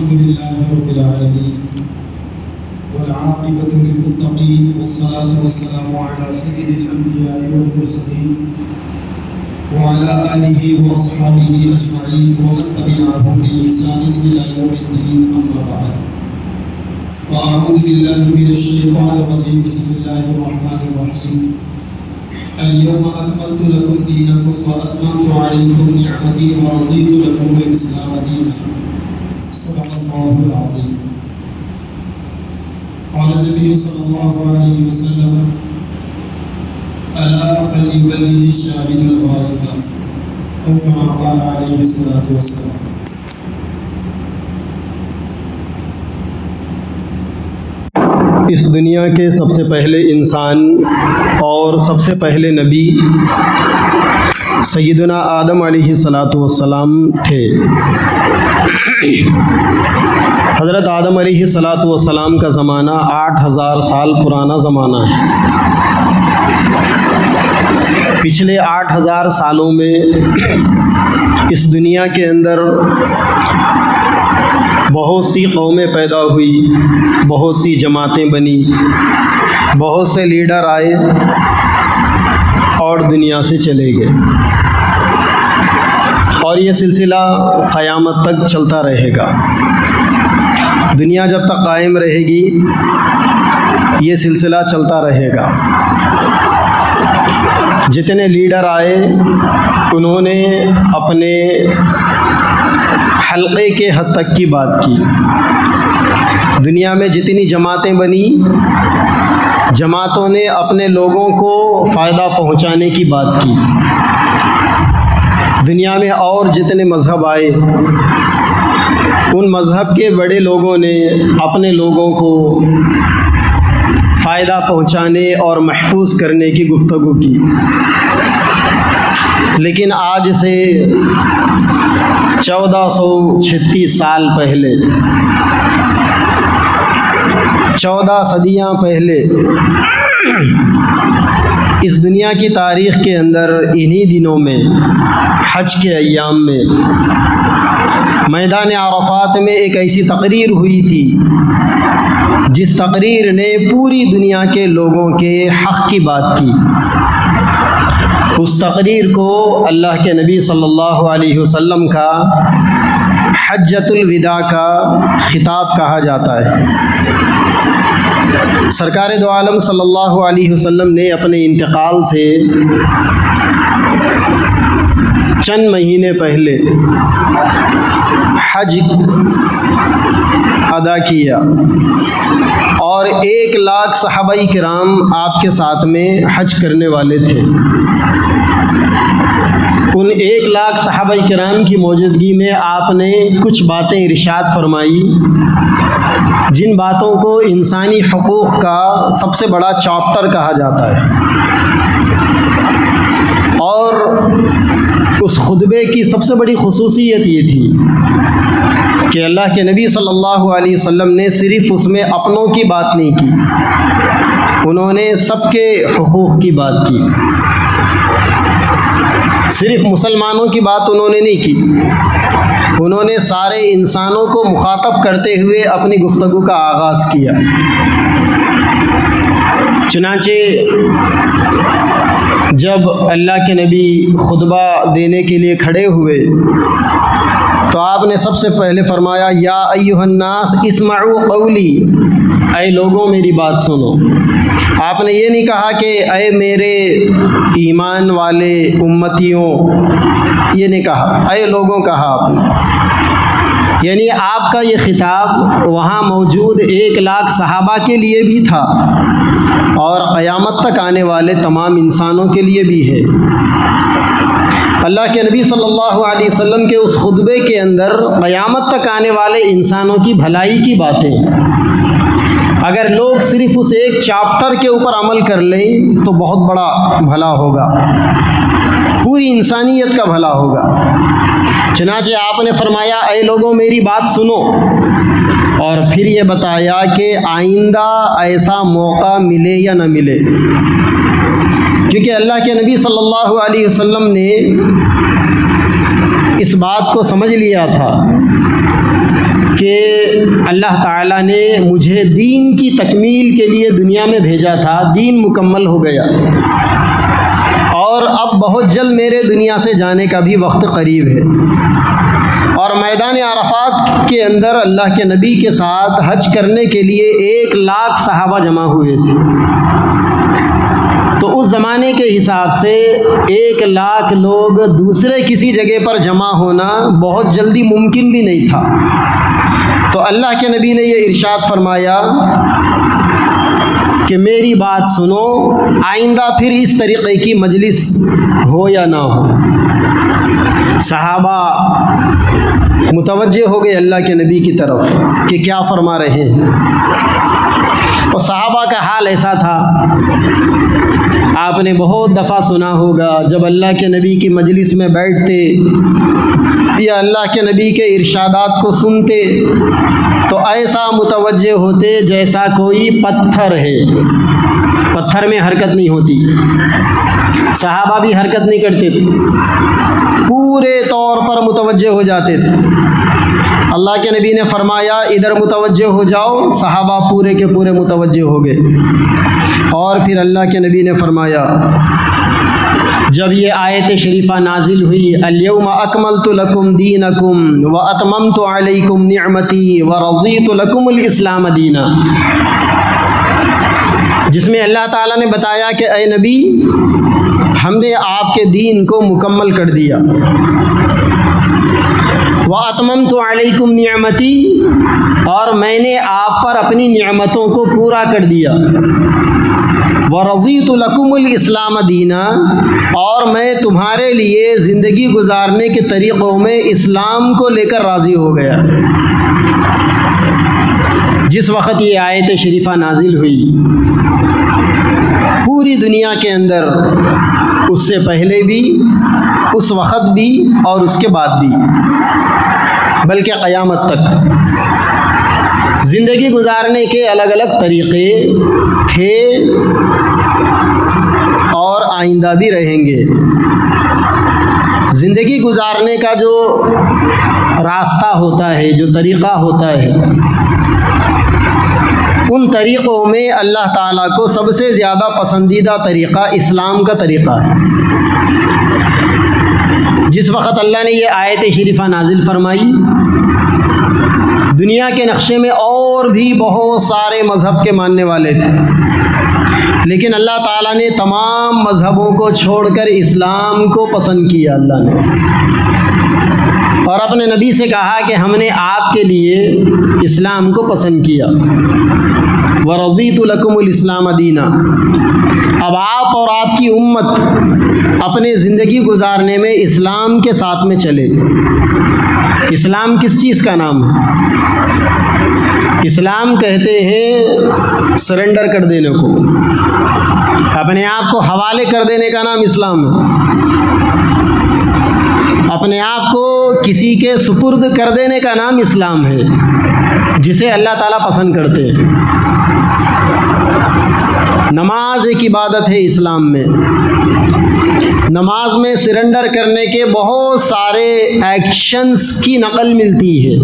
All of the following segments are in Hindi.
अल्हम्दुलिल्लाहि रब्बिल आलमीन वल आक़िबतु लिल मुत्तक़ीन वस्सलातु वस्सलामु अला सय्यिदिल अंबिया'i वल मुरसलीन व अला आलिहि व अस्हाबिहि अजमईन व मन तबिअहुम बि ihsanin इला यौमिद्दीन अम्मा बअद फ़अऊज़ु बिल्लाहि मिनश शैतानिर रजीम बिस्मिल्लाहिर रहमानिर रहीम अल-यौम अकमलतु लकुम दीनकुम व अतममतु अलैकुम निअमती व रज़ीतु लकुमुल इस्लाम दीनन सदक़ल्लाहुल अज़ीम। क़ाल नबी सल्लल्लाहु अलैहि वसल्लम अला फल्युबल्लिग़ शाहिदुल ग़ाइब औ कमा क़ाल अलैहि सल्लतु वस्सलाम। इस दुनिया के सबसे पहले इंसान और सबसे पहले नबी सैयदना आदम अलैहिस्सलातु वस्सलाम थे। हज़रत आदम अलैहिस्सलातु वस्सलाम का ज़माना 8000 साल पुराना ज़माना है। पिछले 8000 सालों में इस दुनिया के अंदर बहुत सी कौमें पैदा हुई, बहुत सी जमातें बनी, बहुत से लीडर आए और दुनिया से चले गए, और ये सिलसिला क़यामत तक चलता रहेगा। दुनिया जब तक कायम रहेगी ये सिलसिला चलता रहेगा। जितने लीडर आए उन्होंने अपने हल्के के हद तक की बात की। दुनिया में जितनी जमातें बनी, जमातों ने अपने लोगों को फ़ायदा पहुंचाने की बात की। दुनिया में और जितने मज़हब आए, उन मज़हब के बड़े लोगों ने अपने लोगों को फ़ायदा पहुंचाने और महफूज करने की गुफ्तगू की। लेकिन आज से 1436 साल पहले, 14 सदियाँ पहले, इस दुनिया की तारीख़ के अंदर इन्हीं दिनों में, हज के अय्याम में, मैदान अरफ़ात में एक ऐसी तकरीर हुई थी जिस तकरीर ने पूरी दुनिया के लोगों के हक़ की बात की। उस तकरीर को अल्लाह के नबी सल्लल्लाहु अलैहि वसल्लम का हज्जतुल विदा का खिताब कहा जाता है। सरकार दो आलम सल्लल्लाहु अलैहि वसल्लम ने अपने इंतकाल से चंद महीने पहले हज अदा किया और 1 लाख सहाबाई किराम आपके साथ में हज करने वाले थे। उन 1 लाख सहाबाई किराम की मौजूदगी में आपने कुछ बातें इरशाद फरमाई, जिन बातों को इंसानी हकूक़ का सबसे बड़ा चैप्टर कहा जाता है। और उस खुतबे की सबसे बड़ी खुसूसियत ये थी कि अल्लाह के नबी सल्लल्लाहु अलैहि वसल्लम ने सिर्फ़ उसमें अपनों की बात नहीं की, उन्होंने सबके हुकूक़ की बात की। सिर्फ़ मुसलमानों की बात उन्होंने नहीं की, उन्होंने सारे इंसानों को मुखातब करते हुए अपनी गुफ्तगू का आगाज़ किया। चुनांचे जब अल्लाह के नबी खुतबा देने के लिए खड़े हुए तो आपने सबसे पहले फरमाया, या अय्युहन्नास इस्मऊ कौली, ऐ लोगों मेरी बात सुनो। आपने ये नहीं कहा कि ऐ मेरे ईमान वाले उम्मतियों, ये नहीं कहा, ऐ लोगों कहा आपने। यानी आपका ये खिताब वहाँ मौजूद 1 लाख सहाबा के लिए भी था और क़यामत तक आने वाले तमाम इंसानों के लिए भी है। अल्लाह के नबी सल्लल्लाहु अलैहि वसल्लम के उस खुतबे के अंदर क़यामत तक आने वाले इंसानों की भलाई की बातें, अगर लोग सिर्फ़ उस एक चैप्टर के ऊपर अमल कर लें तो बहुत बड़ा भला होगा, पूरी इंसानियत का भला होगा। चुनांचे आपने फरमाया, ऐ लोगों मेरी बात सुनो, और फिर ये बताया कि आइंदा ऐसा मौका मिले या न मिले, क्योंकि अल्लाह के नबी सल्लल्लाहु अलैहि वसल्लम ने इस बात को समझ लिया था कि अल्लाह ताला ने मुझे दीन की तकमील के लिए दुनिया में भेजा था, दीन मुकम्मल हो गया और अब बहुत जल्द मेरे दुनिया से जाने का भी वक्त करीब है। और मैदान अरफात के अंदर अल्लाह के नबी के साथ हज करने के लिए 1 लाख सहाबा जमा हुए थे। तो उस ज़माने के हिसाब से 1 लाख लोग दूसरे किसी जगह पर जमा होना बहुत जल्दी मुमकिन भी नहीं था। तो अल्लाह के नबी ने ये इरशाद फरमाया कि मेरी बात सुनो, आइंदा फिर इस तरीक़े की मजलिस हो या ना हो। सहाबा मुतवज्जे हो गए अल्लाह के नबी की तरफ कि क्या फरमा रहे हैं। और सहाबा का हाल ऐसा था, आपने बहुत दफ़ा सुना होगा, जब अल्लाह के नबी की मजलिस में बैठते या अल्लाह के नबी के इरशादात को सुनते तो ऐसा मुतवज्जे होते जैसा कोई पत्थर है। पत्थर में हरकत नहीं होती, सहाबा भी हरकत नहीं करते थे, पूरे तौर पर मुतवज्जे हो जाते थे। अल्लाह के नबी ने फरमाया इधर मुतवज्जे हो जाओ, सहाबा पूरे के पूरे मुतवज्जे हो गए। और फिर अल्लाह के नबी ने फरमाया, जब ये आयत शरीफा नाजिल हुई, अल-यौम अकमलतु लकुम दीनकुम व अतममतु अलैकुम निअमती व रज़ीतु लकुमुल इस्लाम दीना, जिसमें अल्लाह ताला ने बताया कि ए नबी, हमने आपके दीन को मुकम्मल कर दिया। व अतममतु अलैकुम निअमती, और मैंने आप पर अपनी निअमतों को पूरा कर दिया। व रज़ीतु लकुमुल इस्लाम दीना, और मैं तुम्हारे लिए ज़िंदगी गुजारने के तरीक़ों में इस्लाम को लेकर राज़ी हो गया। जिस वक़्त ये आयत शरीफा नाजिल हुई, पूरी दुनिया के अंदर, उससे पहले भी, उस वक़्त भी और उसके बाद भी, बल्कि क़यामत तक ज़िंदगी गुजारने के अलग अलग तरीक़े थे और आइंदा भी रहेंगे। ज़िंदगी गुजारने का जो रास्ता होता है, जो तरीक़ा होता है, उन तरीक़ों में अल्लाह ताला को सबसे ज़्यादा पसंदीदा तरीक़ा इस्लाम का तरीक़ा है। जिस वक़्त अल्लाह ने ये आयत शरीफा नाजिल फरमाई, दुनिया के नक्शे में और भी बहुत सारे मज़हब के मानने वाले थे, लेकिन अल्लाह ताला ने तमाम मज़हबों को छोड़कर इस्लाम को पसंद किया अल्लाह ने, और अपने नबी से कहा कि हमने आपके लिए इस्लाम को पसंद किया। व रज़ीतु लकुमुल इस्लाम दीना, अब आप और आपकी उम्मत अपने ज़िंदगी गुजारने में इस्लाम के साथ में चले। इस्लाम किस चीज़ का नाम है? इस्लाम कहते हैं सरेंडर कर देने को, अपने आप को हवाले कर देने का नाम इस्लाम है। अपने आप को किसी के सुपुर्द कर देने का नाम इस्लाम है, जिसे अल्लाह ताला पसंद करते हैं। नमाज एक इबादत है इस्लाम में। नमाज में सरेंडर करने के बहुत सारे एक्शंस की नकल मिलती है।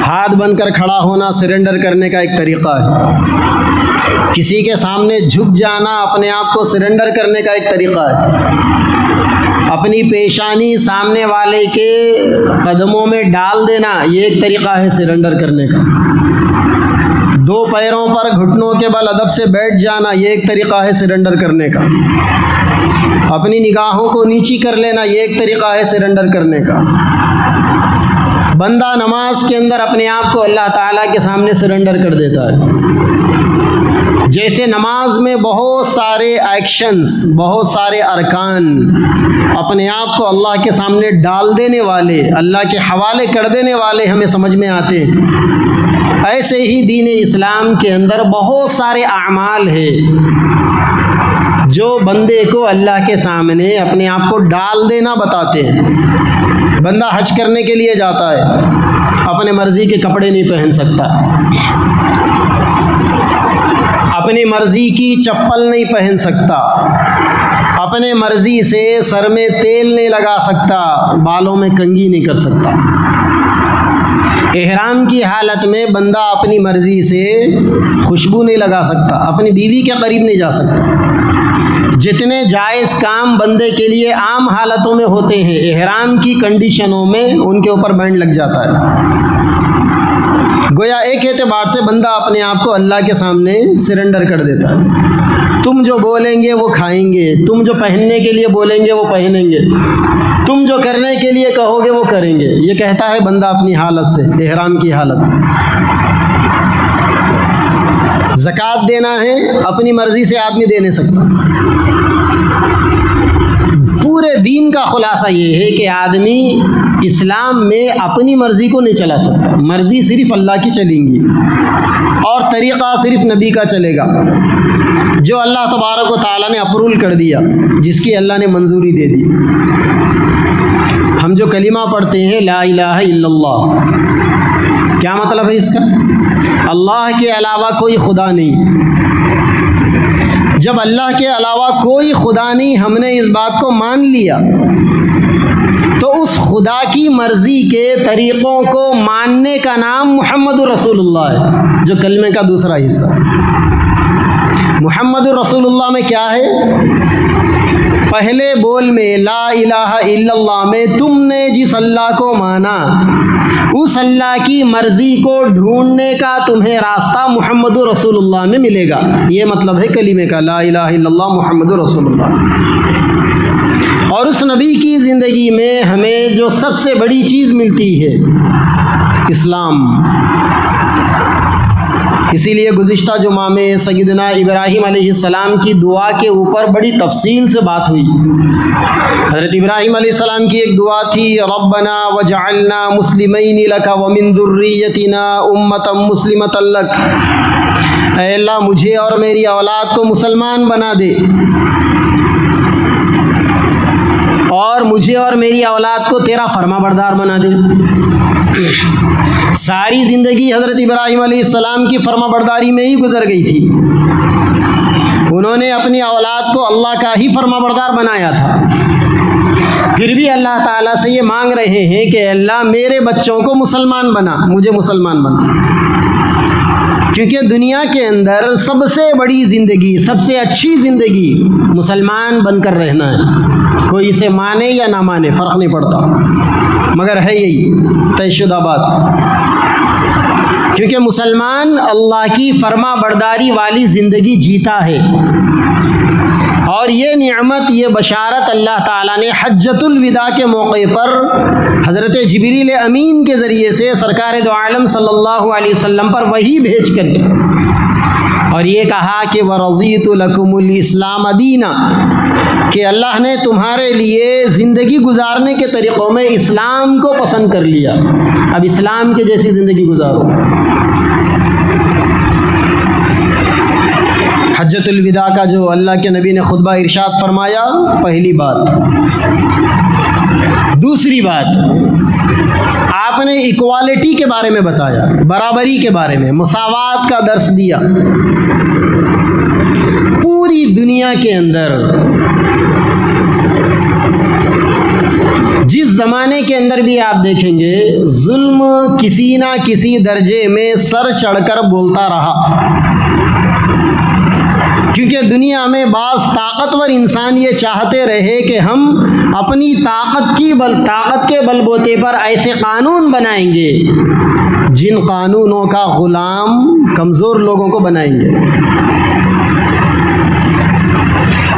हाथ बनकर खड़ा होना सरेंडर करने का एक तरीक़ा है। किसी के सामने झुक जाना अपने आप को सरेंडर करने का एक तरीक़ा है। अपनी पेशानी सामने वाले के कदमों में डाल देना, ये एक तरीक़ा है सरेंडर करने का। 2 पैरों पर घुटनों के बल अदब से बैठ जाना, ये एक तरीक़ा है सरेंडर करने का। अपनी निगाहों को नीची कर लेना, ये एक तरीक़ा है सरेंडर करने का। बंदा नमाज के अंदर अपने आप को अल्लाह ताला के सामने सरेंडर कर देता है। जैसे नमाज में बहुत सारे एक्शंस, बहुत सारे अरकान अपने आप को अल्लाह के सामने डाल देने वाले, अल्लाह के हवाले कर देने वाले हमें समझ में आते हैं, ऐसे ही दीन इस्लाम के अंदर बहुत सारे अमाल है जो बंदे को अल्लाह के सामने अपने आप को डाल देना बताते हैं। बंदा हज करने के लिए जाता है, अपने मर्ज़ी के कपड़े नहीं पहन सकता, अपनी मर्ज़ी की चप्पल नहीं पहन सकता, अपने मर्जी से सर में तेल नहीं लगा सकता, बालों में कंघी नहीं कर सकता। एहराम की हालत में बंदा अपनी मर्जी से खुशबू नहीं लगा सकता, अपनी बीवी के करीब नहीं जा सकता। जितने जायज़ काम बंदे के लिए आम हालतों में होते हैं, एहराम की कंडीशनों में उनके ऊपर बैंड लग जाता है। गोया एक एतबार से बंदा अपने आप को अल्लाह के सामने सरेंडर कर देता है। तुम जो बोलेंगे वो खाएंगे, तुम जो पहनने के लिए बोलेंगे वो पहनेंगे, तुम जो करने के लिए कहोगे वो करेंगे, ये कहता है बंदा अपनी हालत से, एहराम की हालत। ज़कात देना है, अपनी मर्जी से आदमी दे नहीं सकता। पूरे दीन का खुलासा ये है कि आदमी इस्लाम में अपनी मर्जी को नहीं चला सकता, मर्जी सिर्फ अल्लाह की चलेंगी और तरीक़ा सिर्फ नबी का चलेगा, जो अल्लाह तबारक व तआला ने अप्रूवल कर दिया, जिसकी अल्लाह ने मंजूरी दे दी। हम जो कलिमा पढ़ते हैं ला इलाहा इल्लल्लाह, क्या मतलब है इसका? अल्लाह के अलावा कोई खुदा नहीं। जब अल्लाह के अलावा कोई खुदा नहीं, हमने इस बात को मान लिया, तो उस खुदा की मर्ज़ी के तरीक़ों को मानने का नाम मुहम्मदुर रसूलुल्लाह है, जो कलमे का दूसरा हिस्सा। मुहम्मदुर रसूलुल्लाह में क्या है? पहले बोल में ला इलाहा इल्लल्लाह में तुमने जिस अल्लाह को माना, उस अल्लाह की मर्ज़ी को ढूंढने का तुम्हें रास्ता मुहम्मदुर रसूलुल्लाह में मिलेगा। ये मतलब है कलीमे का, ला इलाहा इल्लल्लाह मुहम्मदुर रसूलुल्लाह। और उस नबी की ज़िंदगी में हमें जो सबसे बड़ी चीज़ मिलती है, इस्लाम। इसीलिए गुज़िश्ता जुमा में सय्यदना इब्राहीम अलैहिस्सलाम की दुआ के ऊपर बड़ी तफसील से बात हुई। हज़रत इब्राहीम अलैहिस्सलाम की एक दुआ थी, रब्बना वजअलना मुस्लिमैनि लक व मिन ज़ुर्रिय्यतिना उम्मतन मुस्लिमतन लक। ऐ अल्लाह, मुझे और मेरी औलाद को मुसलमान बना दे, और मुझे और मेरी औलाद को तेरा फरमाबरदार बना दे। सारी ज़िंदगी हज़रत इब्राहीम अलैहिस्सलाम की फरमाबरदारी में ही गुजर गई थी। उन्होंने अपनी औलाद को अल्लाह का ही फरमाबरदार बनाया था। फिर भी अल्लाह ताला से ये मांग रहे हैं कि अल्लाह मेरे बच्चों को मुसलमान बना, मुझे मुसलमान बना। क्योंकि दुनिया के अंदर सबसे बड़ी ज़िंदगी, सबसे अच्छी ज़िंदगी मुसलमान बनकर रहना है। कोई इसे माने या ना माने फ़र्क नहीं पड़ता, मगर है यही तयशुदा बात। क्योंकि मुसलमान अल्लाह की फरमा बरदारी वाली ज़िंदगी जीता है, और ये निअमत, ये बशारत अल्लाह ताला ने हज्जतुल विदा के मौके पर हज़रत जिब्रील अमीन के ज़रिए से सरकार दो आलम सल्लल्लाहु अलैहि वसल्लम पर वही भेज कर, और ये कहा कि वरज़ीतु लकुमुल इस्लाम दीना, कि अल्लाह ने तुम्हारे लिए ज़िंदगी गुजारने के तरीक़ों में इस्लाम को पसंद कर लिया, अब इस्लाम के जैसी ज़िंदगी गुजारो। हज्जतुल विदा का जो अल्लाह के नबी ने खुतबा इरशाद फरमाया, पहली बात। दूसरी बात, आपने इक्वालिटी के बारे में बताया, बराबरी के बारे में, मुसावात का दर्स दिया। पूरी दुनिया के अंदर जिस ज़माने के अंदर भी आप देखेंगे, जुल्म किसी ना किसी दर्जे में सर चढ़कर बोलता रहा। क्योंकि दुनिया में बाज़ ताकतवर इंसान ये चाहते रहे कि हम अपनी ताकत के बलबूते पर ऐसे कानून बनाएंगे जिन कानूनों का ग़ुलाम कमज़ोर लोगों को बनाएंगे।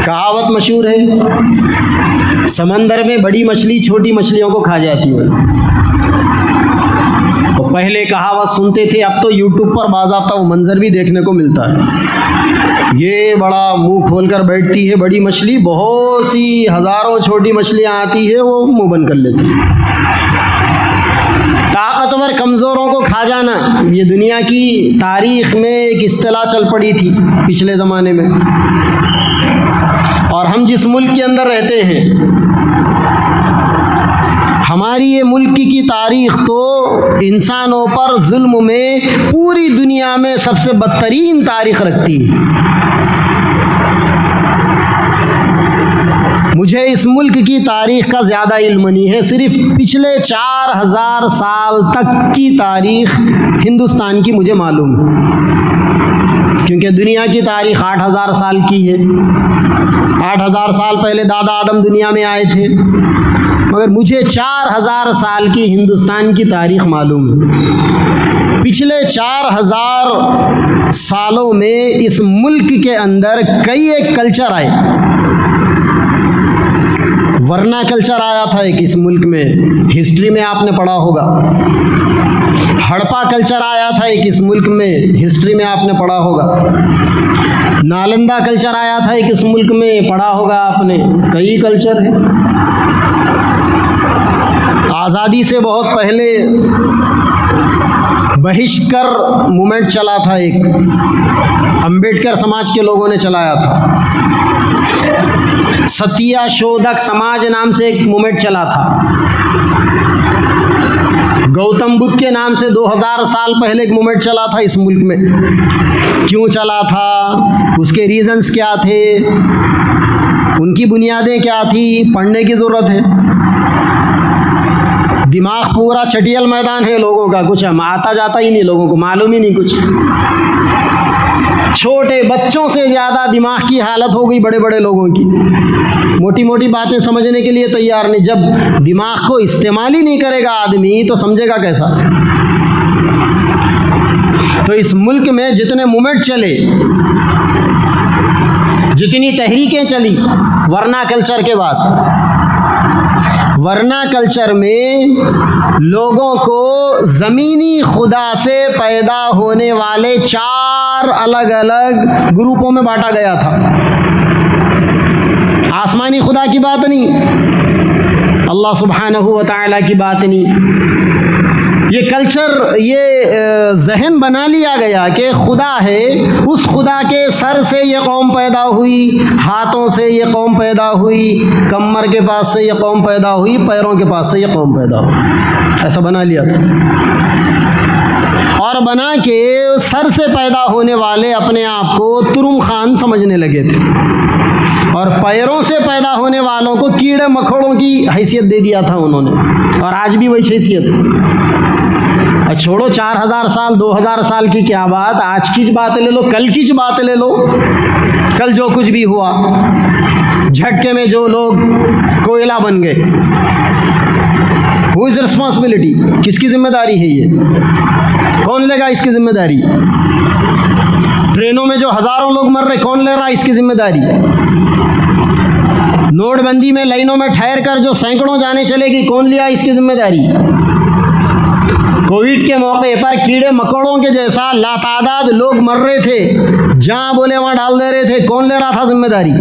कहावत मशहूर है, समंदर में बड़ी मछली छोटी मछलियों को खा जाती है। तो पहले कहावत सुनते थे, अब तो यूट्यूब पर बाज़ाब्ता वो मंजर भी देखने को मिलता है। ये बड़ा मुंह खोलकर बैठती है बड़ी मछली, बहुत सी हज़ारों छोटी मछलियाँ आती है, वो मुंह बंद कर लेती है। ताकतवर कमज़ोरों को खा जाना, ये दुनिया की तारीख़ में एक इस्तिलाह चल पड़ी थी पिछले ज़माने में। और हम जिस मुल्क के अंदर रहते हैं, हमारी ये मुल्क की तारीख़ तो इंसानों पर जुल्म में पूरी दुनिया में सबसे बदतरीन तारीख़ रखती है। मुझे इस मुल्क की तारीख़ का ज़्यादा इल्म नहीं है, सिर्फ पिछले 4000 साल तक की तारीख़ हिंदुस्तान की मुझे मालूम है, क्योंकि दुनिया की तारीख़ 8000 साल की है। 8000 साल पहले दादा आदम दुनिया में आए थे, मगर मुझे 4000 साल की हिंदुस्तान की तारीख़ मालूम है। पिछले 4000 सालों में इस मुल्क के अंदर कई एक कल्चर आए। वरना कल्चर आया था एक इस मुल्क में, हिस्ट्री में आपने पढ़ा होगा। हड़प्पा कल्चर आया था एक इस मुल्क में, हिस्ट्री में आपने पढ़ा होगा। नालंदा कल्चर आया था एक इस मुल्क में, पढ़ा होगा आपने। कई कल्चर हैं। आज़ादी से बहुत पहले बहिष्कर मूवमेंट चला था, एक अंबेडकर समाज के लोगों ने चलाया था। सत्या शोधक समाज नाम से एक मूवमेंट चला था। गौतम बुद्ध के नाम से 2000 साल पहले एक मूवमेंट चला था इस मुल्क में। क्यों चला था, उसके रीजंस क्या थे, उनकी बुनियादें क्या थी, पढ़ने की ज़रूरत है। दिमाग पूरा चटियल मैदान है लोगों का, कुछ हम आता जाता ही नहीं, लोगों को मालूम ही नहीं कुछ। छोटे बच्चों से ज़्यादा दिमाग की हालत हो गई बड़े बड़े लोगों की। मोटी मोटी बातें समझने के लिए तैयार नहीं। जब दिमाग को इस्तेमाल ही नहीं करेगा आदमी तो समझेगा कैसा। तो इस मुल्क में जितने मूवमेंट चले, जितनी तहरीकें चली वरना कल्चर के बाद, वरना कल्चर में लोगों को ज़मीनी खुदा से पैदा होने वाले 4 अलग अलग ग्रुपों में बांटा गया था। आसमानी खुदा की बात नहीं, अल्लाह सुब्हानहू व तआला की बात नहीं। ये कल्चर, ये जहन बना लिया गया कि खुदा है, उस खुदा के सर से ये कौम पैदा हुई, हाथों से ये कौम पैदा हुई, कमर के पास से ये कौम पैदा हुई, पैरों के पास से ये कौम पैदा हुई। ऐसा बना लिया था। और बना के सर से पैदा होने वाले अपने आप को तुरुम खान समझने लगे थे, और पैरों से पैदा होने वालों को कीड़े मकोड़ों की हैसियत दे दिया था उन्होंने। और आज भी वही हैसियत। छोड़ो 4000 साल 2000 साल की क्या बात, आज की बात ले लो, कल की बात ले लो। कल जो कुछ भी हुआ, झटके में जो लोग कोयला बन गए, हु इज रिस्पॉन्सिबिलिटी, किसकी जिम्मेदारी है ये, कौन लेगा इसकी जिम्मेदारी। ट्रेनों में जो हजारों लोग मर रहे, कौन ले रहा है इसकी जिम्मेदारी। नोटबंदी में लाइनों में ठहर कर जो सैकड़ों जाने चलेगी, कौन लिया इसकी जिम्मेदारी। कोविड के मौके पर कीड़े मकोड़ों के जैसा लातादाद लोग मर रहे थे, जहां बोले वहां डाल दे रहे थे, कौन ले रहा था जिम्मेदारी।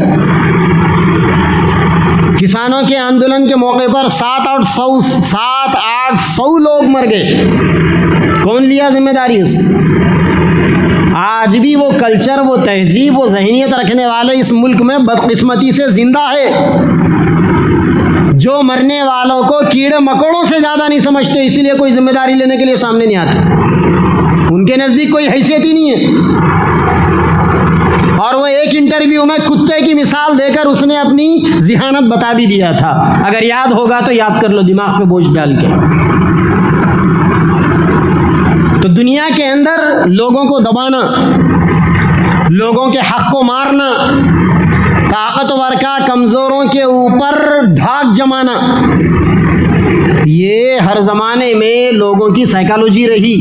किसानों के आंदोलन के मौके पर 700-800 लोग मर गए, कौन लिया जिम्मेदारी उस। आज भी वो कल्चर, वो तहजीब, वो जहनीत रखने वाले इस मुल्क में बदकिस्मती से जिंदा है, जो मरने वालों को कीड़े मकोड़ों से ज़्यादा नहीं समझते, इसीलिए कोई जिम्मेदारी लेने के लिए सामने नहीं आते। उनके नज़दीक कोई हैसियत ही नहीं है। और वो एक इंटरव्यू में कुत्ते की मिसाल देकर उसने अपनी जिहानत बता भी दिया था। अगर याद होगा तो याद कर लो, दिमाग पे बोझ डाल के। तो दुनिया के अंदर लोगों को दबाना, लोगों के हक को मारना, ताकतवर का कमज़ोरों के ऊपर ढाक जमाना, ये हर ज़माने में लोगों की साइकोलॉजी रही,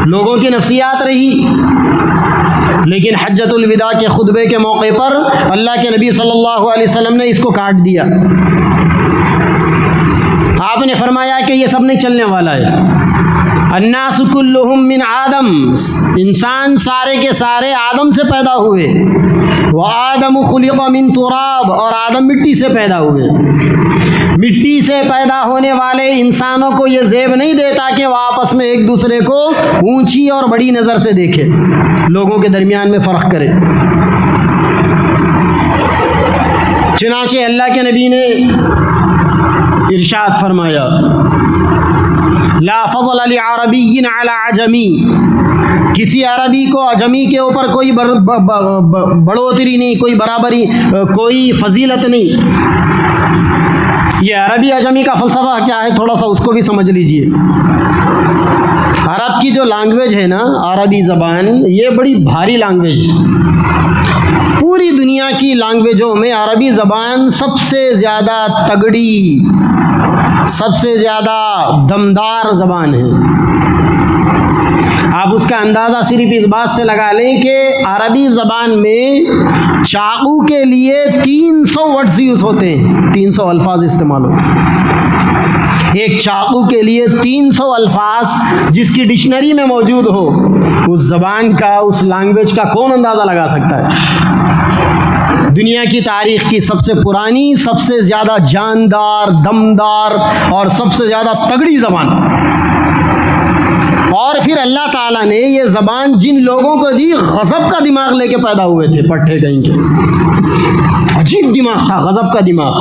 लोगों की नफ्सियात रही। लेकिन हज्जतुल विदा के खुतबे के मौके पर अल्लाह के नबी सल्लल्लाहु अलैहि वसल्लम ने इसको काट दिया। आपने फरमाया कि ये सब नहीं चलने वाला है। अन्नासु कुल्लुहुम मिन आदम, इंसान सारे के सारे आदम से पैदा हुए। व आदम खुलिक़ मिन तुराब, और आदम मिट्टी से पैदा हुए। मिट्टी से पैदा होने वाले इंसानों को ये ज़ेब नहीं देता कि वह आपस में एक दूसरे को ऊंची और बड़ी नज़र से देखे, लोगों के दरमियान में फ़र्क करे। चुनांचे अल्लाह के नबी ने इरशाद फरमाया, ला फ़ज़ल लिअरबिय्यिन अला अजमी, किसी अरबी को अजमी के ऊपर कोई बढ़ोतरी नहीं, कोई बराबरी, कोई फजीलत नहीं। ये अरबी अजमी का फ़लसफ़ा क्या है, थोड़ा सा उसको भी समझ लीजिए। अरब की जो लैंग्वेज है ना, अरबी ज़बान, ये बड़ी भारी लैंग्वेज। पूरी दुनिया की लैंग्वेजों में अरबी ज़बान सबसे ज़्यादा तगड़ी, सबसे ज़्यादा दमदार ज़बान है। आप उसका अंदाज़ा सिर्फ इस बात से लगा लें कि अरबी ज़बान में चाकू के लिए 300 वर्ड्स यूज़ होते हैं, 300 अल्फाज इस्तेमाल होते हैं। एक चाकू के लिए 300 अल्फाज जिसकी डिक्शनरी में मौजूद हो, उस ज़बान का, उस लैंग्वेज का कौन अंदाज़ा लगा सकता है। दुनिया की तारीख़ की सबसे पुरानी, सबसे ज़्यादा जानदार, दमदार और सबसे ज़्यादा तगड़ी ज़बान। और फिर अल्लाह ताला ने ये ज़बान जिन लोगों को दी, गज़ब का दिमाग लेके पैदा हुए थे, पट्टे कहीं के। अजीब दिमाग था, गज़ब का दिमाग।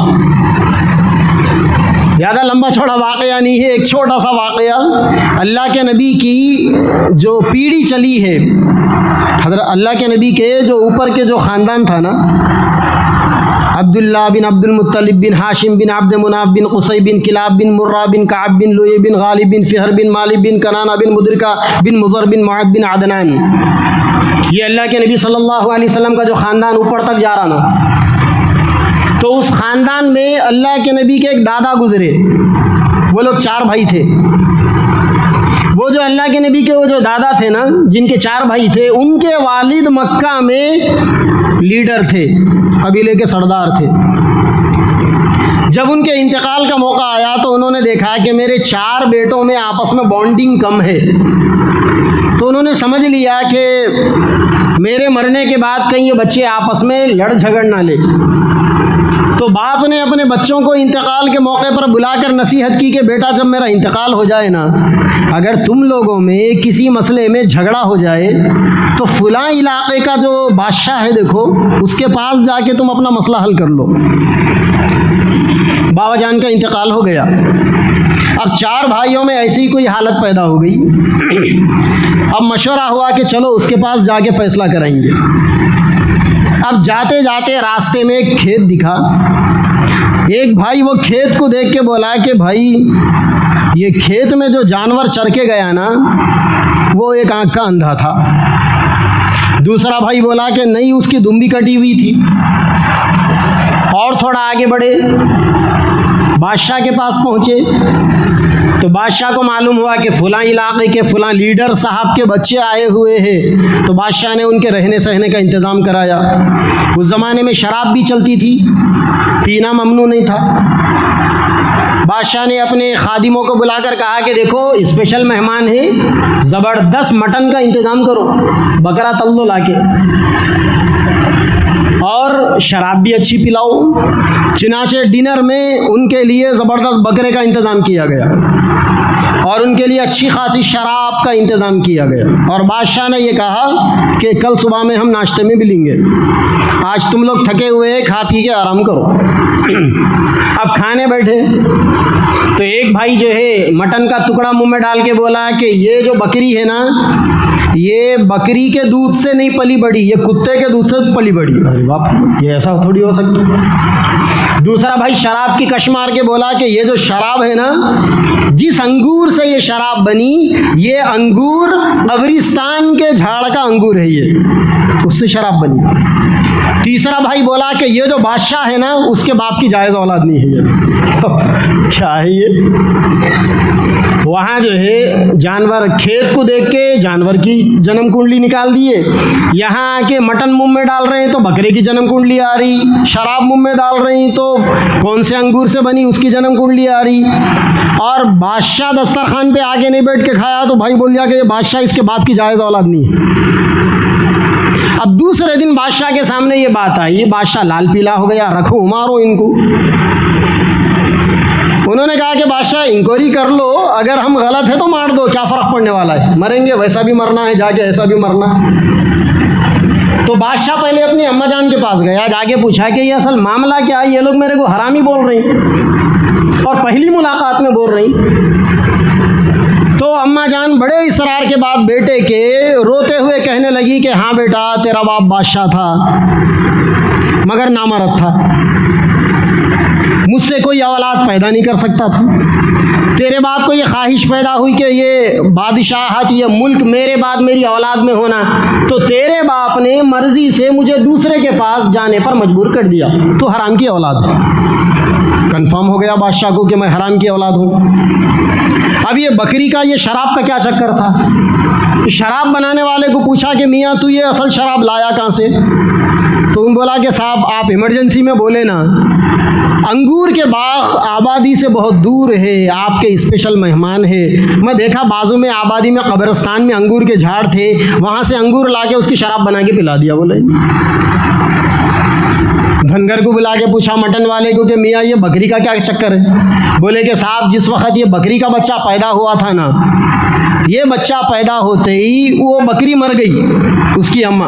ज़्यादा लंबा चौड़ा वाक़या नहीं है, एक छोटा सा वाक़या। अल्लाह के नबी की जो पीढ़ी चली है, हज़रत अल्लाह के नबी के जो ऊपर के जो ख़ानदान था ना, अब्दुल्ला बिन अब्दुल मुत्तलिब बिन हाशिम बिन अब्द मुनाफ बिन क़ुसै बिन किलाब बिन मुर्रा बिन काब बिन लुई बिन गालिब बिन फ़िहर बिन मालिक बिन कनाना बिन मुदरिका बिन मुज़र बिन मुआद बिन अदनान, ये अल्लाह के नबी सल्लल्लाहु अलैहि वसल्लम का जो ख़ानदान ऊपर तक जा रहा ना, तो उस ख़ानदान में अल्लाह के नबी के एक दादा गुज़रे। वो लोग 4 भाई थे। वो जो अल्लाह के नबी के वो जो दादा थे ना, जिनके 4 भाई थे, उनके वालिद मक्का में लीडर थे, कबीले के सरदार थे। जब उनके इंतकाल का मौका आया तो उन्होंने देखा कि मेरे 4 बेटों में आपस में बॉन्डिंग कम है, तो उन्होंने समझ लिया कि मेरे मरने के बाद कहीं ये बच्चे आपस में लड़ झगड़ ना ले। तो बाप ने अपने बच्चों को इंतकाल के मौके पर बुलाकर नसीहत की कि बेटा, जब मेरा इंतकाल हो जाए ना, अगर तुम लोगों में किसी मसले में झगड़ा हो जाए तो फलां इलाके का जो बादशाह है, देखो, उसके पास जाके तुम अपना मसला हल कर लो। बाबा जान का इंतकाल हो गया। अब 4 भाइयों में ऐसी ही कोई हालत पैदा हो गई। अब मशवरा हुआ कि चलो उसके पास जाके फैसला कराएंगे। अब जाते जाते रास्ते में एक खेत दिखा। एक भाई वो खेत को देख के बोला कि भाई, ये खेत में जो जानवर चर के गया ना, वो एक आंख का अंधा था। दूसरा भाई बोला कि नहीं, उसकी दुम्बी कटी हुई थी। और थोड़ा आगे बढ़े, बादशाह के पास पहुँचे तो बादशाह को मालूम हुआ कि फ़लाँ इलाके के फ़लाँ लीडर साहब के बच्चे आए हुए हैं। तो बादशाह ने उनके रहने सहने का इंतज़ाम कराया। उस ज़माने में शराब भी चलती थी, पीना ममनू नहीं था। बादशाह ने अपने खादिमों को बुलाकर कहा कि देखो, स्पेशल मेहमान है, ज़बरदस्त मटन का इंतज़ाम करो, बकरा तल दो लाके, और शराब भी अच्छी पिलाओ। चुनाचे डिनर में उनके लिए ज़बरदस्त बकरे का इंतज़ाम किया गया और उनके लिए अच्छी खासी शराब का इंतज़ाम किया गया। और बादशाह ने ये कहा कि कल सुबह में हम नाश्ते में भी लेंगे, आज तुम लोग थके हुए हैं, खा पी के आराम करो। अब खाने बैठे तो एक भाई जो है मटन का टुकड़ा मुंह में डाल के बोला कि ये जो बकरी है ना, ये बकरी के दूध से नहीं पली बड़ी, ये कुत्ते के दूध से पली बड़ी। अरे बाप, ये ऐसा थोड़ी हो सकता। दूसरा भाई शराब की कश मार के बोला कि ये जो शराब है ना, जिस अंगूर से ये शराब बनी, ये अंगूर कब्रिस्तान के झाड़ का अंगूर है, ये उससे शराब बनी। तीसरा भाई बोला कि ये जो बादशाह है ना, उसके बाप की जायज़ औलाद नहीं है ये। क्या है ये? वहाँ जो है जानवर, खेत को देख के जानवर की जन्म कुंडली निकाल दिए, यहाँ आके मटन मुंह में डाल रहे हैं तो बकरे की जन्म कुंडली आ रही, शराब मुंह में डाल रहे हैं तो कौन से अंगूर से बनी उसकी जन्म कुंडली आ रही। और बादशाह दस्तरखान पे आके नहीं बैठ के खाया तो भाई बोल दिया कि ये बादशाह इसके बाप की जायज़ औलाद नहीं है। अब दूसरे दिन बादशाह के सामने ये बात आई, बादशाह लाल पीला हो गया, रखो मारो इनको। उन्होंने कहा कि बादशाह इंक्वायरी कर लो, अगर हम गलत है तो मार दो, क्या फ़र्क पड़ने वाला है, मरेंगे, वैसा भी मरना है जाके, ऐसा भी मरना। तो बादशाह पहले अपनी अम्मा जान के पास गया, जाके पूछा कि ये असल मामला क्या है, ये लोग मेरे को हरामी बोल रहे हैं और पहली मुलाकात में बोल रही। तो अम्मा जान बड़े इसरार के बाद बेटे के रोते हुए कहने लगी कि हाँ बेटा, तेरा बाप बादशाह था मगर नामर्द था, मुझसे कोई औलाद पैदा नहीं कर सकता था। तेरे बाप को ये ख्वाहिश पैदा हुई कि ये बादशाहत, ये मुल्क मेरे बाद मेरी औलाद में होना, तो तेरे बाप ने मर्जी से मुझे दूसरे के पास जाने पर मजबूर कर दिया। तो हराम की औलाद है। कंफर्म हो गया बादशाह को कि मैं हराम की औलाद हूँ। अब ये बकरी का, ये शराब का क्या चक्कर था? शराब बनाने वाले को पूछा कि मियाँ तू ये असल शराब लाया कहाँ से? तो उन बोला कि साहब आप इमरजेंसी में बोले ना, अंगूर के बाग आबादी से बहुत दूर है, आपके स्पेशल मेहमान है। मैं देखा बाजू में आबादी में कब्रिस्तान में अंगूर के झाड़ थे, वहाँ से अंगूर ला के उसकी शराब बना के पिला दिया। बोले धनगर को बुला के पूछा मटन वाले को कि मियाँ ये बकरी का क्या चक्कर है? बोले कि साहब जिस वक्त ये बकरी का बच्चा पैदा हुआ था ना, ये बच्चा पैदा होते ही वो बकरी मर गई उसकी अम्मा,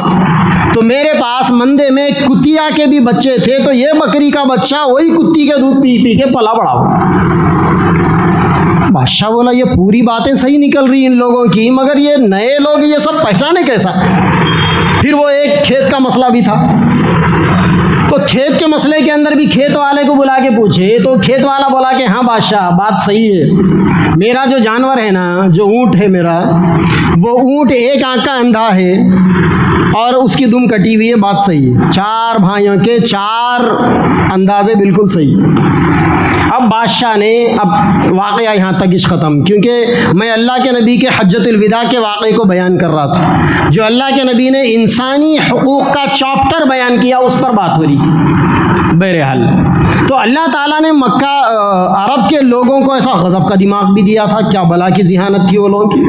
तो मेरे पास मंदे में कुतिया के भी बच्चे थे, तो ये बकरी का बच्चा वही कुत्ती के दूध पी पी के पला बड़ा हुआ। बादशाह बोला ये पूरी बातें सही निकल रही इन लोगों की, मगर ये नए लोग ये सब पहचाने कैसा? फिर वो एक खेत का मसला भी था, तो खेत के मसले के अंदर भी खेत वाले को बुला के पूछे, तो खेत वाला बोला कि हाँ बादशाह बात सही है, मेरा जो जानवर है ना, जो ऊँट है मेरा, वो ऊँट एक आँख का अंधा है और उसकी दुम कटी हुई है, बात सही है। 4 भाइयों के 4 अंदाजे बिल्कुल सही। अब बादशाह ने, अब वाक़या यहाँ तक इश ख़त्म, क्योंकि मैं अल्लाह के नबी के हज्जतुल विदा के वाक़े को बयान कर रहा था, जो अल्लाह के नबी ने इंसानी हुकूक़ का चैप्टर बयान किया, उस पर बात हो रही थी। बहरहाल तो अल्लाह ताला ने मक्का अरब के लोगों को ऐसा गज़ब का दिमाग भी दिया था, क्या भला की ज़िहानत थी वो लोगों की।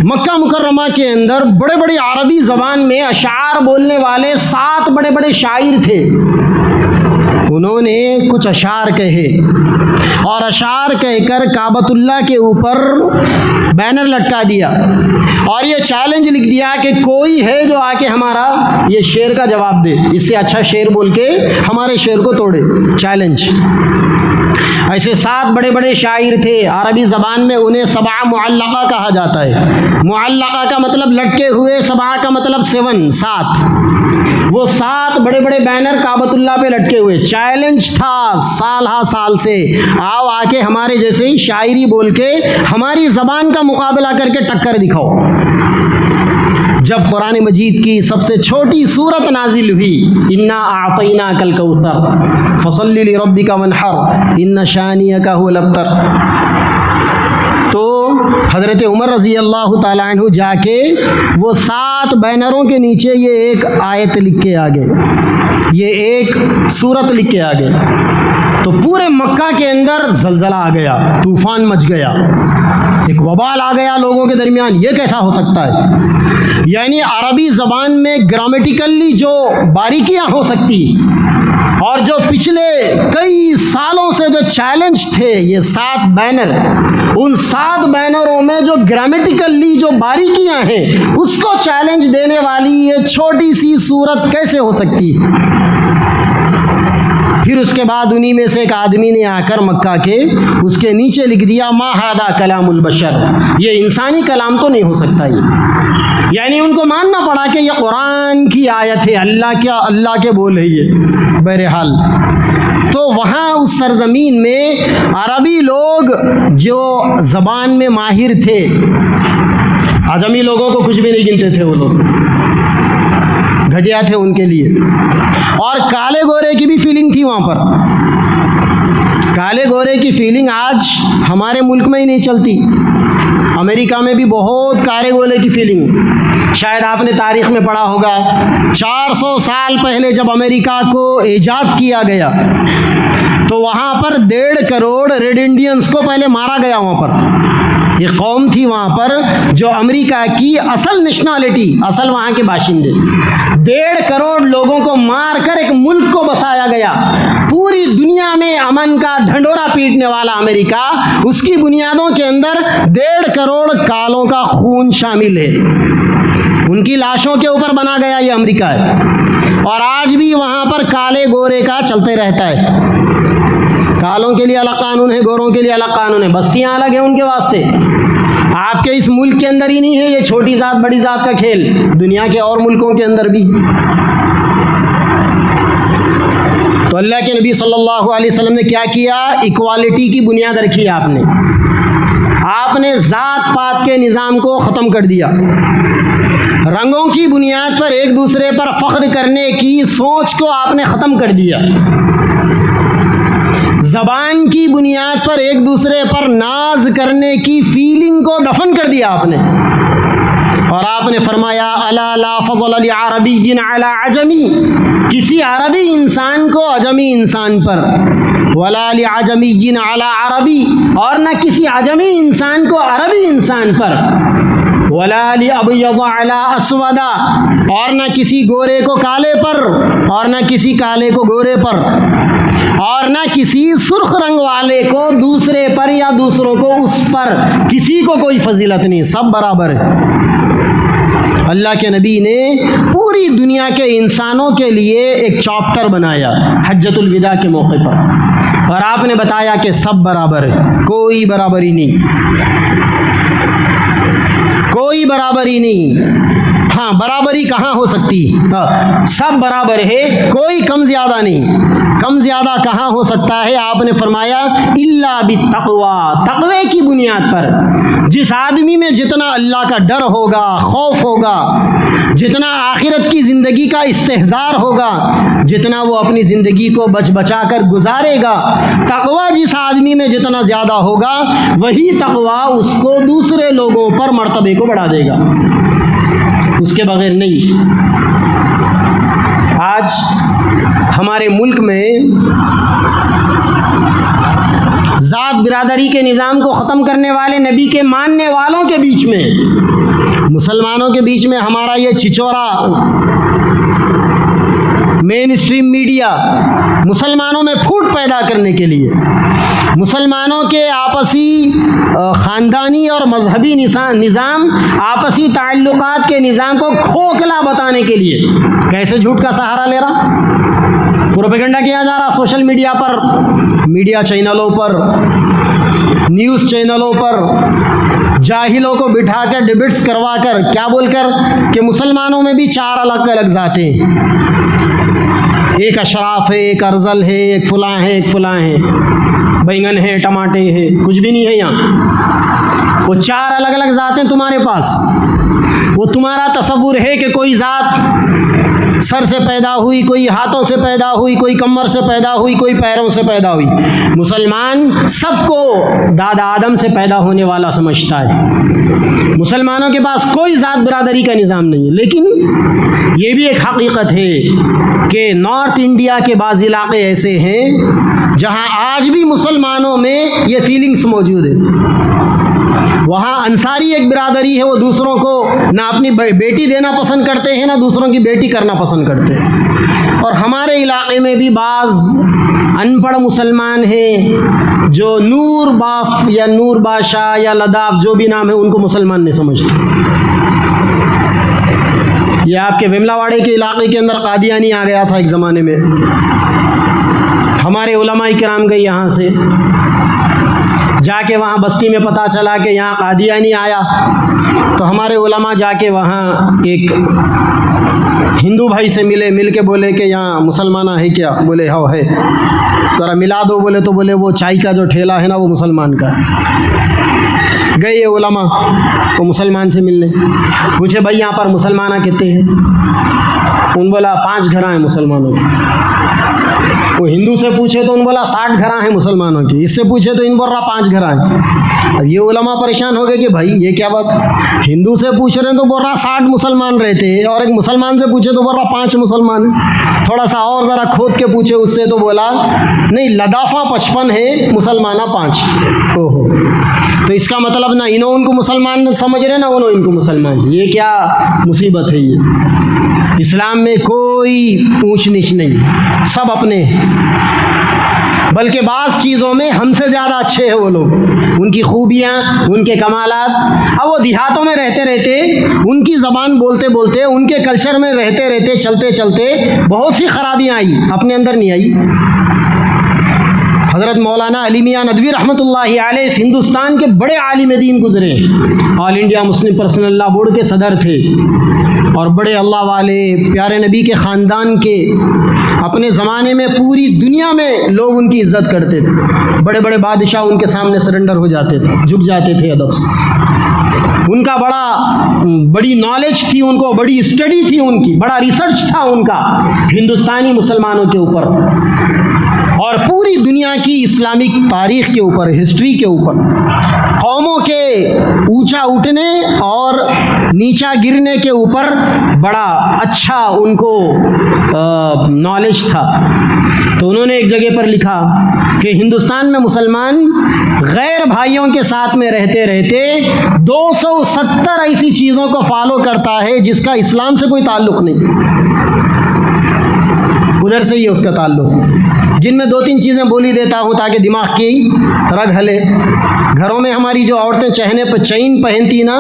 मक्का मुकर्रमा के अंदर बड़े बड़े अरबी ज़बान में अशार बोलने वाले 7 बड़े बड़े शायर थे। उन्होंने कुछ अशार कहे और अशार कहकर काबतुल्लाह के ऊपर बैनर लटका दिया और ये चैलेंज लिख दिया कि कोई है जो आके हमारा ये शेर का जवाब दे, इससे अच्छा शेर बोल के हमारे शेर को तोड़े, चैलेंज। ऐसे 7 बड़े बड़े शायर थे। अरबी ज़बान में उन्हें सबा मुअल्लक़ा कहा जाता है। मुअल्लक़ा का मतलब लटके हुए, सबा का मतलब 7। वो 7 बड़े बड़े बैनर काबतुल्लाह पे लटके हुए। चैलेंज था साल हा साल से, आओ आके हमारे जैसे ही शायरी बोल के हमारी ज़बान का मुकाबला करके टक्कर दिखाओ। जब कुरान मजीद की सबसे छोटी सूरत नाजिल हुई, इन्ना आतैना कल कौसर फसल्लि लिरब्बिका वनहर इन्ना शानियका हुवल अब्तर, तो हज़रत उमर रज़ी अल्लाह ताला अन्हु जाके वो 7 बैनरों के नीचे ये एक आयत लिख के आ गए, ये एक सूरत लिख के आ गए। तो पूरे मक्का के अंदर जलजला आ गया, तूफान मच गया, एक वबाल आ गया लोगों के दरमियान। ये कैसा हो सकता है? यानी अरबी ज़बान में ग्रामेटिकली जो बारीकियां हो सकती और जो पिछले कई सालों से जो चैलेंज थे, ये 7 बैनर, उन 7 बैनरों में जो ग्रामेटिकली जो बारीकियां हैं उसको चैलेंज देने वाली ये छोटी सी सूरत कैसे हो सकती है? फिर उसके बाद उन्हीं में से एक आदमी ने आकर मक्का के उसके नीचे लिख दिया, मा हादा कलामुल बशर, ये इंसानी कलाम तो नहीं हो सकता ये। यानी उनको मानना पड़ा कि ये कुरान की आयत है, अल्लाह के बोल है ये। बहरहाल तो वहाँ उस सरजमीन में अरबी लोग जो ज़बान में माहिर थे, अजमी लोगों को कुछ भी नहीं गिनते थे, वो लोग घटिया थे उनके लिए। और काले गोरे की भी फीलिंग थी वहाँ पर। काले गोरे की फीलिंग आज हमारे मुल्क में ही नहीं चलती, अमेरिका में भी बहुत काले गोरे की फीलिंग। शायद आपने तारीख में पढ़ा होगा, 400 साल पहले जब अमेरिका को ईजाद किया गया तो वहाँ पर 1.5 करोड़ रेड इंडियंस को पहले मारा गया। वहाँ पर ये कौम थी वहाँ पर जो अमेरिका की असल नेशनलिटी, असल वहाँ के बाशिंदे, 1.5 करोड़ लोगों को मारकर एक मुल्क को बसाया गया। पूरी दुनिया में अमन का ढंढोरा पीटने वाला अमेरिका, उसकी बुनियादों के अंदर 1.5 करोड़ कालों का खून शामिल है। उनकी लाशों के ऊपर बना गया ये अमेरिका है और आज भी वहाँ पर काले गोरे का चलते रहता है। कालों के लिए अलग कानून है, गोरों के लिए अलग कानून है, बस्तियां अलग हैं उनके वास्ते। आपके इस मुल्क के अंदर ही नहीं है ये छोटी जात बड़ी जात का खेल, दुनिया के और मुल्कों के अंदर भी। तो अल्लाह के नबी सल्लल्लाहु अलैहि वसल्लम ने क्या किया? इक्वालिटी की बुनियाद रखी आपने जात पात के निज़ाम को ख़त्म कर दिया। रंगों की बुनियाद पर एक दूसरे पर फ़ख्र करने की सोच को आपने ख़त्म कर दिया। ज़बान की बुनियाद पर एक दूसरे पर नाज करने की फीलिंग को दफन कर दिया आपने। और आपने फरमाया अला ला फ़ज़ल लि अरबिय्यिन अला अजमी, किसी अरबी इंसान को अजमी इंसान पर, वला लि अजमिय्यिन अला अरबी, और न किसी अजमी इंसान को अरबी इंसान पर, वला लि अबयज़ अला अस्वदा, और न किसी गोरे को काले पर, और न किसी काले को गोरे पर, और न किसी सुर्ख रंग वाले को दूसरे पर या दूसरों को उस पर, किसी को कोई फजीलत नहीं, सब बराबर है। अल्लाह के नबी ने पूरी दुनिया के इंसानों के लिए एक चैप्टर बनाया हज्जतुल विदा के मौके पर, और आपने बताया कि सब बराबर है, कोई बराबरी नहीं, कोई बराबरी नहीं। हाँ, बराबरी कहाँ हो सकती? सब बराबर है, कोई कम ज़्यादा नहीं। कम ज़्यादा कहाँ हो सकता है? आपने फरमाया इल्ला बित्तक़वा, तक़वे की बुनियाद पर। जिस आदमी में जितना अल्लाह का डर होगा, खौफ होगा, जितना आखिरत की ज़िंदगी का इस्तेहज़ार होगा, जितना वो अपनी ज़िंदगी को बच बचा कर गुजारेगा, तक़वा जिस आदमी में जितना ज़्यादा होगा, वही तक़वा उसको दूसरे लोगों पर मर्तबे को बढ़ा देगा, उसके बगैर नहीं। आज हमारे मुल्क में ज़ात बिरादरी के निज़ाम को ख़त्म करने वाले नबी के मानने वालों के बीच में, मुसलमानों के बीच में हमारा ये छिछोरा मेन स्ट्रीम मीडिया मुसलमानों में फूट पैदा करने के लिए, मुसलमानों के आपसी ख़ानदानी और मजहबी निज़ाम, आपसी ताल्लुकात के निज़ाम को खोखला बताने के लिए कैसे झूठ का सहारा ले रहा, प्रोपेगेंडा किया जा रहा सोशल मीडिया पर, मीडिया चैनलों पर, न्यूज़ चैनलों पर, जाहिलों को बिठा कर डिबेट्स करवा कर क्या बोलकर कि मुसलमानों में भी 4 अलग अलग ज़ातें हैं, एक अशराफ है, एक अर्जल है, एक फलां है, एक फलां है, बैंगन है, टमाटे है, कुछ भी नहीं है यहाँ। वो 4 अलग अलग ज़ातें तुम्हारे पास। वो तुम्हारा तसव्वुर है कि कोई ज़ात सर से पैदा हुई, कोई हाथों से पैदा हुई, कोई कमर से पैदा हुई, कोई पैरों से पैदा हुई। मुसलमान सबको दादा आदम से पैदा होने वाला समझता है। मुसलमानों के पास कोई ज़ात बिरादरी का निज़ाम नहीं है। लेकिन ये भी एक हकीकत है कि नॉर्थ इंडिया के बाज़ इलाके ऐसे हैं जहाँ आज भी मुसलमानों में ये फीलिंग्स मौजूद है। वहाँ अंसारी एक बिरादरी है, वो दूसरों को ना अपनी बेटी देना पसंद करते हैं, ना दूसरों की बेटी करना पसंद करते हैं। और हमारे इलाके में भी बाज़ अनपढ़ मुसलमान हैं जो नूर बाफ या नूर बादशाह या लदाफ जो भी नाम है उनको मुसलमान नहीं समझते। ये आपके विमलावाड़े के इलाके के अंदर कादियानी आ गया था एक ज़माने में। हमारे उलमा किराम गए यहाँ से, जाके वहाँ बस्ती में पता चला कि यहाँ कादियानी आया, तो हमारे उलमा जाके वहाँ एक हिंदू भाई से मिल के बोले कि यहाँ मुसलमान है क्या? बोले हाँ है, ज़रा मिला दो। बोले तो बोले वो चाय का जो ठेला है ना वो मुसलमान का है। गए ये उलमा वो मुसलमान से मिलने, पूछे भाई यहाँ पर मुसलमान कितने हैं? उन बोला 5 घर हैं मुसलमानों के। वो हिंदू से पूछे तो उन बोला 60 घर हैं मुसलमानों की। इससे पूछे तो इन बोल रहा 5 घर हैं। अब ये उलमा परेशान हो गए कि भाई ये क्या बात, हिंदू से पूछ रहे हैं तो बोल रहा 60 मुसलमान रहते हैं, और एक मुसलमान से पूछे तो बोल रहा 5 मुसलमान है। थोड़ा सा और ज़रा खोद के पूछे उससे तो बोला नहीं, लदाफा 55 है, मुसलमाना 5। ओहो, तो इसका मतलब ना इन्हों उनको मुसलमान समझ रहे ना उन्हों इनको मुसलमान। ये क्या मुसीबत है ये। इस्लाम में कोई ऊंच नीच नहीं, सब अपने, बल्कि बाज़ चीज़ों में हमसे ज़्यादा अच्छे हैं वो लोग, उनकी खूबियाँ, उनके कमालात। अब वो देहातों में रहते रहते, उनकी ज़बान बोलते बोलते, उनके कल्चर में रहते रहते, चलते चलते बहुत सी खराबियाँ आई, अपने अंदर नहीं आई। हज़रत मौलाना अली मियाँ नदवी रहमतुल्लाहि अलैह इस हिंदुस्तान के बड़े आलिम दीन गुज़रे, all India Muslim personal law board के सदर थे और बड़े अल्लाह वाले प्यारे नबी के ख़ानदान के। अपने ज़माने में पूरी दुनिया में लोग उनकी इज़्ज़त करते थे, बड़े बड़े बादशाह उनके सामने सरेंडर हो जाते थे, झुक जाते थे अदब से। उनका बड़ी नॉलेज थी, उनको बड़ी स्टडी थी उनकी, बड़ा रिसर्च था उनका हिंदुस्तानी मुसलमानों के ऊपर और पूरी दुनिया की इस्लामिक तारीख़ के ऊपर, हिस्ट्री के ऊपर, कौमों के ऊंचा उठने और नीचा गिरने के ऊपर बड़ा अच्छा उनको नॉलेज था। तो उन्होंने एक जगह पर लिखा कि हिंदुस्तान में मुसलमान गैर भाइयों के साथ में रहते रहते 270 ऐसी चीज़ों को फॉलो करता है जिसका इस्लाम से कोई ताल्लुक़ नहीं, उधर से ही है उसका ताल्लुक़, जिनमें 2-3 चीज़ें बोली देता हूँ ताकि दिमाग की रग हले। घरों में हमारी जो औरतें चहने पर चैन पहनती ना,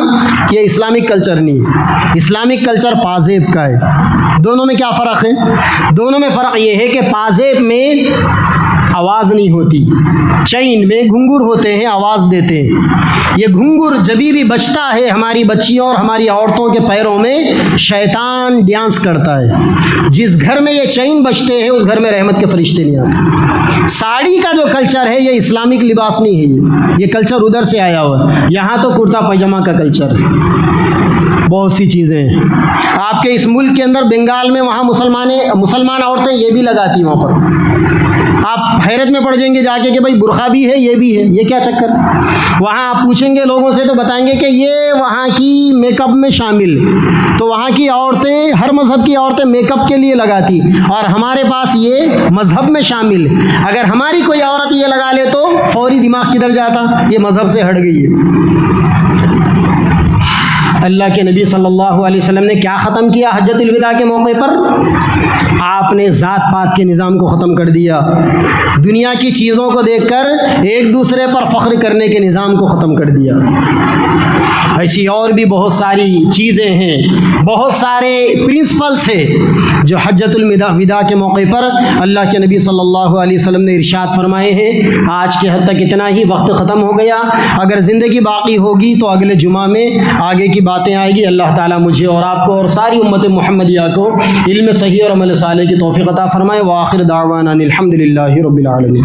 ये इस्लामिक कल्चर नहीं है, इस्लामिक कल्चर पाजेब का है। दोनों में क्या फ़र्क है? दोनों में फ़र्क ये है कि पाजेब में आवाज़ नहीं होती, चैन में घुंघरू होते हैं, आवाज़ देते हैं। ये घुंघरू जभी भी बजता है हमारी बच्चियों और हमारी औरतों के पैरों में शैतान डांस करता है। जिस घर में ये चैन बजते हैं उस घर में रहमत के फरिश्ते नहीं आते। साड़ी का जो कल्चर है ये इस्लामिक लिबास नहीं है, ये कल्चर उधर से आया हुआ है। यहाँ तो कुर्ता पैजामा का कल्चर है, बहुत सी चीज़ें हैं। आपके इस मुल्क के अंदर बंगाल में वहाँ मुसलमान औरतें ये भी लगाती वहाँ पर, आप हैरत में पड़ जाएंगे जाके कि भाई बुरखा भी है, ये भी है, ये क्या चक्कर। वहाँ आप पूछेंगे लोगों से तो बताएंगे कि ये वहाँ की मेकअप में शामिल। तो वहाँ की औरतें, हर मज़हब की औरतें मेकअप के लिए लगाती और हमारे पास ये मज़हब में शामिल। अगर हमारी कोई औरत ये लगा ले तो फौरी दिमाग किधर जाता, ये मज़हब से हट गई है। अल्लाह के नबी सल्लल्लाहु अलैहि वसल्लम ने क्या ख़त्म किया हज्जतुल विदा के मौके पर? आपने ज़ात पात के निज़ाम को ख़त्म कर दिया, दुनिया की चीज़ों को देखकर एक दूसरे पर फ़ख्र करने के निज़ाम को ख़त्म कर दिया। ऐसी और भी बहुत सारी चीज़ें हैं, बहुत सारे प्रिंसिपल्स हैं जो हज्जतुल विदा के मौके पर अल्लाह के नबी सल्लल्लाहु अलैहि वसल्लम ने इरशाद फरमाए हैं। आज के हद तक इतना ही, वक्त ख़त्म हो गया। अगर ज़िंदगी बाकी होगी तो अगले जुमा में आगे की बातें आएगी। अल्लाह ताला मुझे और आपको और सारी उम्मत मुहम्मदिया को इल्म सही और अमल साले की तौफीक अता फरमाए। व आखिर दावाना अनिल हम्दुलिल्लाहि रब्बिल आलमीन।